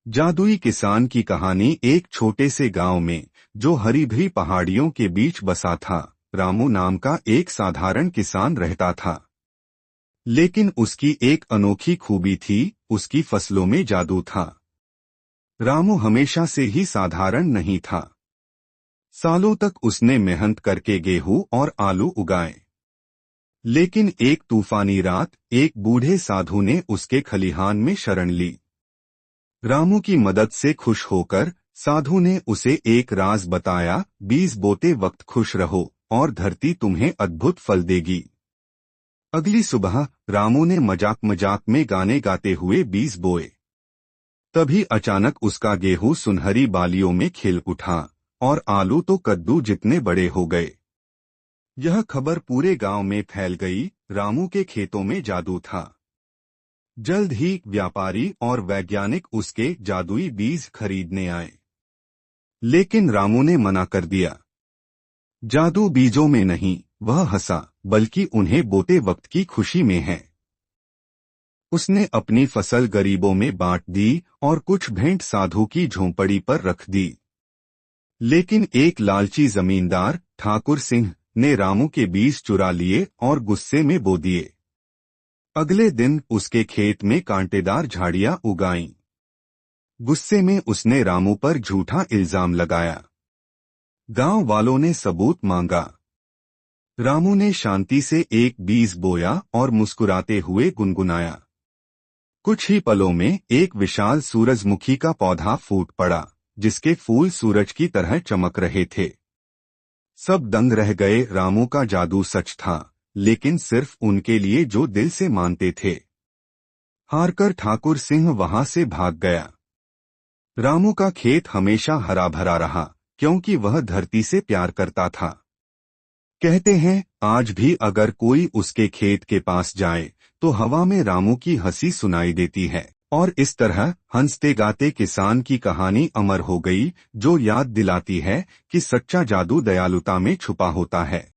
जादुई किसान की कहानी। एक छोटे से गांव में, जो हरी भरी पहाड़ियों के बीच बसा था, रामू नाम का एक साधारण किसान रहता था। लेकिन उसकी एक अनोखी खूबी थी, उसकी फसलों में जादू था। रामू हमेशा से ही साधारण नहीं था। सालों तक उसने मेहनत करके गेहूं और आलू उगाए। लेकिन एक तूफानी रात एक बूढ़े साधु ने उसके खलिहान में शरण ली। रामू की मदद से खुश होकर साधु ने उसे एक राज बताया। बीज बोते वक्त खुश रहो और धरती तुम्हें अद्भुत फल देगी। अगली सुबह रामू ने मजाक मजाक में गाने गाते हुए बीज बोए। तभी अचानक उसका गेहूं सुनहरी बालियों में खिल उठा और आलू तो कद्दू जितने बड़े हो गए। यह खबर पूरे गांव में फैल गई, रामू के खेतों में जादू था। जल्द ही व्यापारी और वैज्ञानिक उसके जादुई बीज खरीदने आए। लेकिन रामू ने मना कर दिया। जादू बीजों में नहीं, वह हंसा, बल्कि उन्हें बोते वक्त की खुशी में है। उसने अपनी फसल गरीबों में बांट दी और कुछ भेंट साधु की झोंपड़ी पर रख दी। लेकिन एक लालची जमींदार ठाकुर सिंह ने रामू के बीज चुरा लिए और गुस्से में बो दिए। अगले दिन उसके खेत में कांटेदार झाड़ियां उगाईं। गुस्से में उसने रामू पर झूठा इल्जाम लगाया। गांव वालों ने सबूत मांगा। रामू ने शांति से एक बीज बोया और मुस्कुराते हुए गुनगुनाया। कुछ ही पलों में एक विशाल सूरजमुखी का पौधा फूट पड़ा, जिसके फूल सूरज की तरह चमक रहे थे। सब दंग रह गए। रामू का जादू सच था, लेकिन सिर्फ उनके लिए जो दिल से मानते थे। हारकर ठाकुर सिंह वहां से भाग गया। रामू का खेत हमेशा हरा भरा रहा, क्योंकि वह धरती से प्यार करता था। कहते हैं, आज भी अगर कोई उसके खेत के पास जाए तो हवा में रामू की हंसी सुनाई देती है। और इस तरह हंसते गाते किसान की कहानी अमर हो गई, जो याद दिलाती है कि सच्चा जादू दयालुता में छुपा होता है।